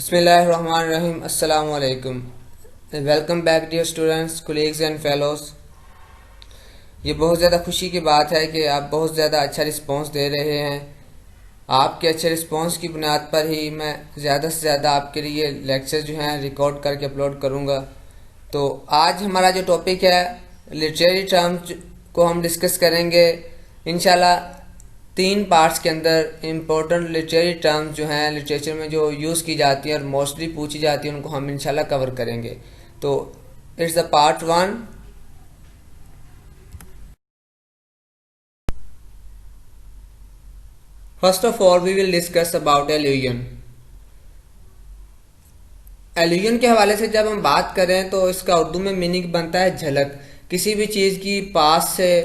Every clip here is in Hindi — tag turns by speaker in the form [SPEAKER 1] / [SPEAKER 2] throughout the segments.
[SPEAKER 1] बिस्मिल्लाहिर्रहमानिर्रहीम। अस्सलाम वालेकुम। Welcome back dear students, colleagues and fellows. ये बहुत ज़्यादा खुशी की बात है कि आप बहुत ज़्यादा अच्छा रिस्पांस दे रहे हैं। आपके अच्छे रिस्पांस की बुनियाद पर ही मैं ज़्यादा से ज़्यादा आपके लिए लेक्चर जो हैं रिकॉर्ड करके अपलोड करूँगा। तो आज हमारा जो टॉपिक है लिटरेरी टर्म्स को हम डिस्कस करेंगे इंशाल्लाह। 3 पार्ट्स के अंदर इम्पोर्टेंट लिटरेरी टर्म्स जो हैं लिटरेचर में जो यूज़ की जाती हैं और मोस्टली पूछी जाती हैं उनको हम इंशाल्लाह कवर करेंगे। तो it's the part 1। First of all we will discuss about allusion. Allusion के हवाले से जब हम बात करें तो इसका उर्दू में मीनिंग बनता है झलक। किसी भी चीज़ की पास से,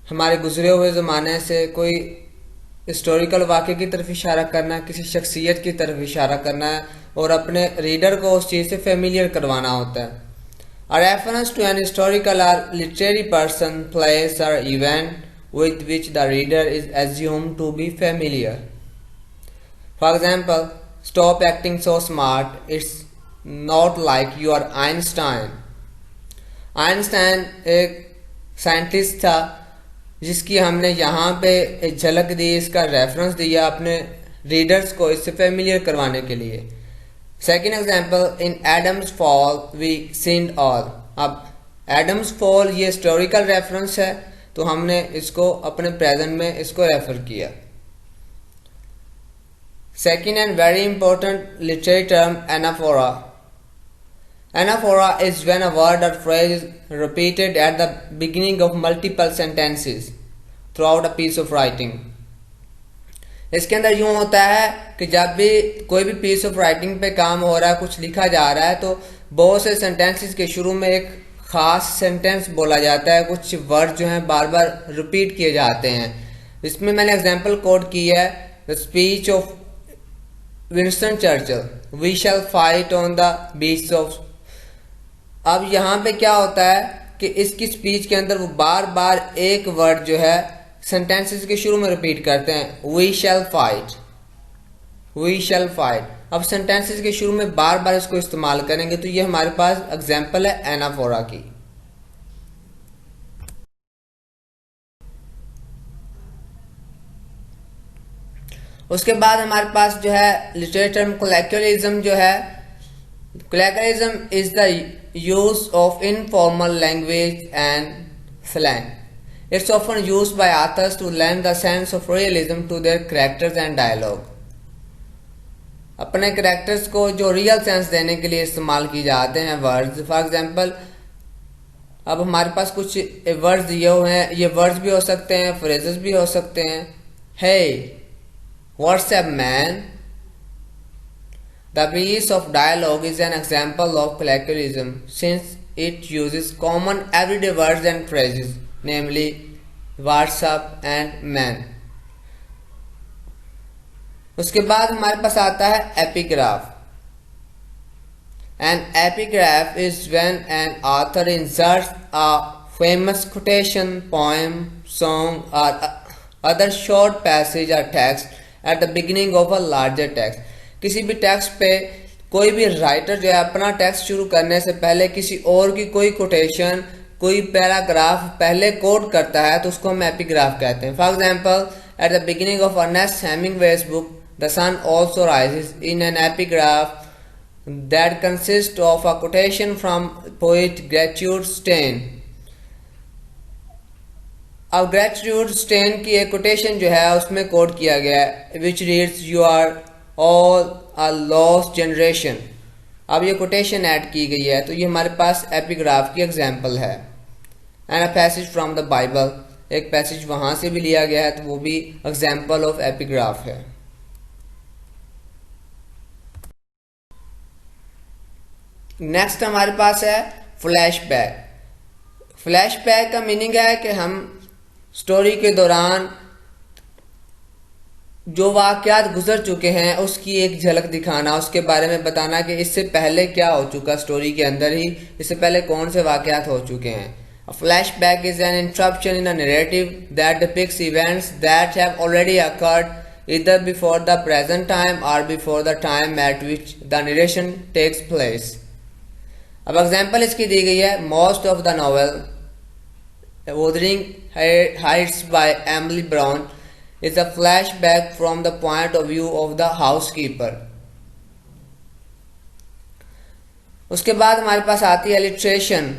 [SPEAKER 1] हमारे गुजरे हुए ज़माने से कोई हिस्टोरिकल वाक़े की तरफ इशारा करना है, किसी शख्सियत की तरफ इशारा करना है और अपने रीडर को उस चीज़ से फेमिलियर करवाना होता है। A reference to an historical or literary person, place or event with which the reader is assumed to be familiar. For example, stop acting so smart, it's not like you are Einstein. Einstein एक साइंटिस्ट था जिसकी हमने यहाँ पे एक झलक दी, इसका रेफरेंस दिया अपने रीडर्स को इससे फेमिलियर करवाने के लिए। Second example, in Adam's fall we sinned all. अब एडम्स फॉल ये हिस्टोरिकल रेफरेंस है तो हमने इसको अपने प्रेजेंट में इसको रेफर किया। Second and very important literary term anaphora. Anaphora is when a word or phrase is repeated at the beginning of multiple sentences throughout a piece of writing. इसके अंदर यूँ होता है कि जब भी कोई भी पीस ऑफ राइटिंग पे काम हो रहा है, कुछ लिखा जा रहा है, तो बहुत से सेंटेंसेस के शुरू में एक ख़ास सेंटेंस बोला जाता है, कुछ वर्ड जो हैं बार बार रिपीट किए जाते हैं। इसमें मैंने एग्जांपल कोट की है, the speech of Winston Churchill, we shall fight on the beach of. अब यहाँ पे क्या होता है कि इसकी स्पीच के अंदर वो बार बार एक वर्ड जो है सेंटेंसेस के शुरू में रिपीट करते हैं, we shall fight, we shall fight. अब सेंटेंसेस के शुरू में बार बार इसको इस्तेमाल करेंगे तो ये हमारे पास एग्जाम्पल है एनाफोरा की। उसके बाद हमारे पास जो है लिटरेरी टर्म कोलैक्युलिज्म जो है। Colloquialism is the use of informal language and slang. It's often used by authors to lend the sense of realism to their characters and dialogue. अपने कैरेक्टर्स को जो रियल सेंस देने के लिए इस्तेमाल की जाते हैं वर्ड्स। फॉर एग्जांपल, अब हमारे पास कुछ वर्ड्स दिए हुए हैं, ये वर्ड्स भी हो सकते हैं, फ्रेजेस भी हो सकते हैं। Hey, what's up man? The piece of dialogue is an example of colloquialism since it uses common everyday words and phrases, namely what's up and man. उसके बाद हमारे पास आता है epigraph. An epigraph is when an author inserts a famous quotation, poem, song or other short passage or text at the beginning of a larger text. किसी भी टेक्स्ट पे कोई भी राइटर जो है अपना टेक्स्ट शुरू करने से पहले किसी और की कोई कोटेशन, कोई पैराग्राफ पहले कोट करता है तो उसको हम एपिग्राफ कहते हैं। For example, at the beginning of Ernest Hemingway's book the sun also rises in an epigraph that consist of a quotation from poet ग्रेट्यूड स्टेन। अब ग्रेट्यूड स्टेन की एक कोटेशन जो है उसमें कोट किया गया है, which reads you are all a lost generation. अब ये कोटेशन ऐड की गई है तो ये हमारे पास एपिग्राफ की एग्जाम्पल है। And a passage from the Bible, एक पैसेज वहां से भी लिया गया है तो वो भी एग्जाम्पल ऑफ एपिग्राफ है। नेक्स्ट हमारे पास है फ्लैशबैक। फ्लैशबैक का मीनिंग है कि हम स्टोरी के दौरान जो वाक़यात गुजर चुके हैं उसकी एक झलक दिखाना, उसके बारे में बताना कि इससे पहले क्या हो चुका, स्टोरी के अंदर ही इससे पहले कौन से वाक़यात हो चुके हैं। A flashback is an interruption in a narrative that depicts events that have already occurred either before the present time or before the time at which the narration takes place. अब एग्जाम्पल इसकी दी गई है, most of the novel Wuthering Heights by Emily Brown is a flashback from the point of view of the housekeeper. उसके बाद हमारे पास आती है alliteration,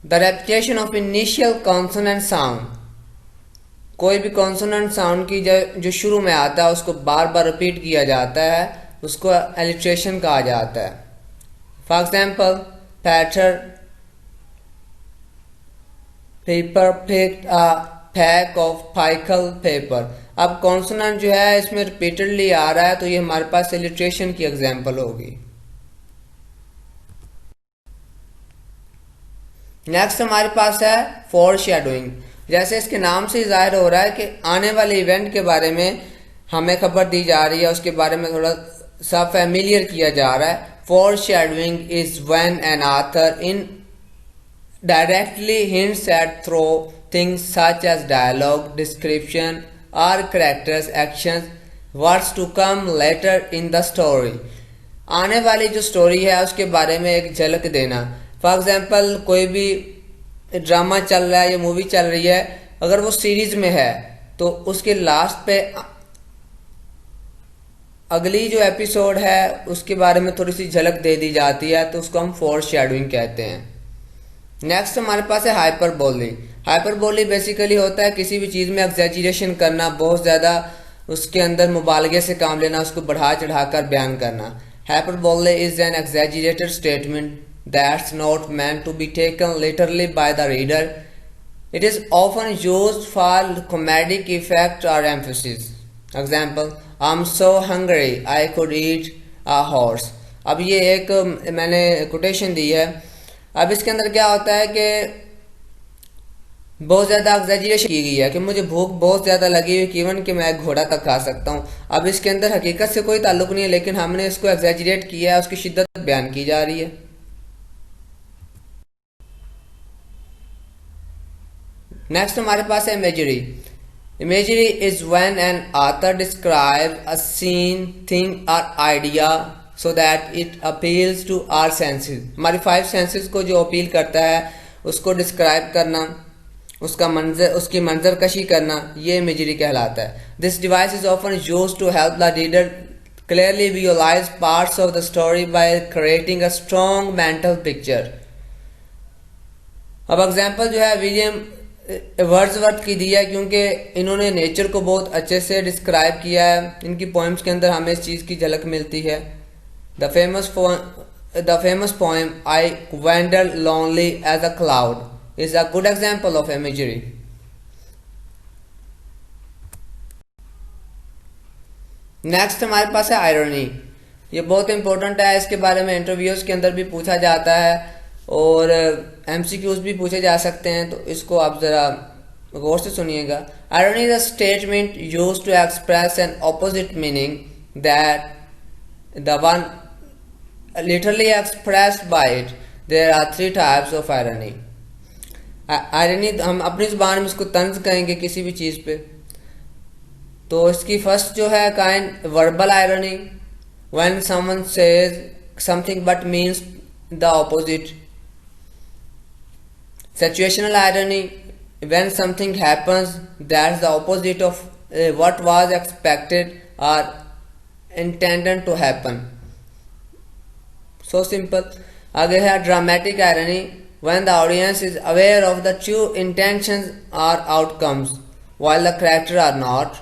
[SPEAKER 1] the repetition of initial consonant sound. कोई भी consonant sound की जो शुरू में आता है उसको बार बार रिपीट किया जाता है, उसको alliteration कहा जाता है. For example, Peter Paper picked a pack of pickled paper. अब कॉन्सोनेंट जो है इसमें रिपीटेडली आ रहा है तो ये हमारे पास इलिट्रेशन की एग्जांपल होगी. नेक्स्ट हमारे पास है फोरशैडोइंग. जैसे इसके नाम से जाहिर हो रहा है कि आने वाले इवेंट के बारे में हमें खबर दी जा रही है, उसके बारे में थोड़ा सा फैमिलियर किया जा रहा है. Foreshadowing is when an author इन directly hints at through things such as dialogue, description, or characters' actions, what's to come later in the story. आने वाली जो स्टोरी है उसके बारे में एक झलक देना. फॉर एग्जाम्पल कोई भी ड्रामा चल रहा है या मूवी चल रही है, अगर वो सीरीज में है तो उसके लास्ट पे अगली जो एपिसोड है उसके बारे में थोड़ी सी झलक दे दी जाती है, तो उसको हम फोरशैडोइंग कहते हैं. नेक्स्ट हमारे पास है हाइपरबोली. हाइपरबोली बेसिकली होता है किसी भी चीज़ में एग्जैजरेशन करना, बहुत ज़्यादा उसके अंदर मुबालगे से काम लेना, उसको बढ़ा चढ़ाकर बयान करना. Hyperbole is an exaggerated statement that's not meant to be taken literally by the reader. It is often used for comedic effect or emphasis. Example, I'm so hungry I could eat a horse. अब ये एक मैंने कोटेशन दी है. अब इसके अंदर क्या होता है कि बहुत ज़्यादा एग्जैजरेशन की गई है कि मुझे भूख बहुत ज़्यादा लगी हुई, इवन कि मैं एक घोड़ा तक खा सकता हूँ. अब इसके अंदर हकीकत से कोई ताल्लुक नहीं है, लेकिन हमने इसको एग्जैजरेट किया है, उसकी शिद्दत बयान की जा रही है. नेक्स्ट हमारे पास है imagery. Imagery is when an author describe a scene, thing और idea so that it appeals to our senses. हमारी 5 senses को जो अपील करता है उसको डिस्क्राइब करना, उसका मंजर, उसकी मंजर कशी करना, ये इमेजरी कहलाता है. This device is often used to help the reader clearly visualize parts of the story by creating a strong mental picture. अब एग्जाम्पल जो है विलियम वर्ड्सवर्थ की दी है, क्योंकि इन्होंने नेचर को बहुत अच्छे से डिस्क्राइब किया है. इनकी पोइम्स के अंदर हमें इस चीज़ की झलक मिलती है. The famous poem I Wandered Lonely as a Cloud is a good example of imagery. Next हमारे पास है आयरनी. ये बहुत इंपॉर्टेंट है, इसके बारे में इंटरव्यूज के अंदर भी पूछा जाता है और एमसीक्यूज भी पूछे जा सकते हैं, तो इसको आप ज़रा गौर से सुनिएगा. Irony is a statement used to express an opposite meaning that the one literally expressed by it. There are 3 types of irony. Irony हम अपनी ज़ुबान में इसको तंज कहेंगे किसी भी चीज़ पे. तो इसकी फर्स्ट जो है kind verbal irony, when someone says something but means the opposite. Situational irony, when something happens that's the opposite of what was expected or intended to happen. So simple. आगे है dramatic irony, when the audience is aware of the true intentions or outcomes while the characters are not.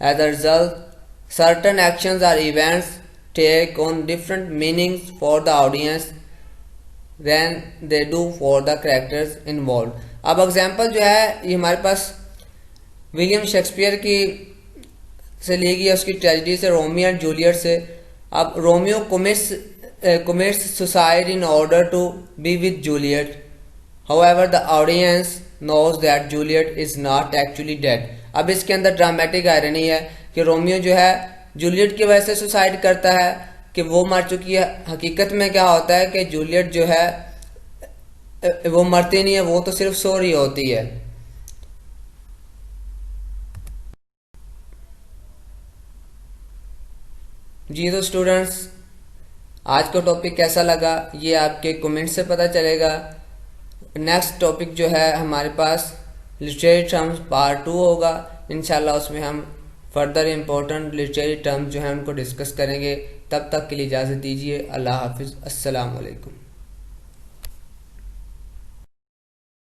[SPEAKER 1] As a result, certain actions or events take on different meanings for the audience than they do for the characters involved. अब एग्जाम्पल जो है ये हमारे पास विलियम शेक्सपियर की से ली गई है, उसकी ट्रेजेडी से, रोमियो एंड जूलियट से. अब Romeo commits suicide in order to be with Juliet. However, the audience knows that Juliet is not actually dead. अब इसके अंदर ड्रामेटिक आयरनी है कि रोमियो जो है जूलियट की वजह से सुसाइड करता है कि वो मर चुकी है. हकीकत में क्या होता है कि जूलियट जो है वो मरती नहीं है, वो तो सिर्फ सो रही होती है. जी तो स्टूडेंट्स, आज का टॉपिक कैसा लगा ये आपके कमेंट से पता चलेगा। नेक्स्ट टॉपिक जो है हमारे पास लिटरेरी टर्म्स पार्ट 2 होगा। इंशाल्लाह उसमें हम फर्दर इम्पोर्टेंट लिटरेरी टर्म्स जो हैं उनको डिस्कस करेंगे। तब तक के लिए इजाज़त दीजिए। अल्लाह हाफिज़। अस्सलाम वालेकुम।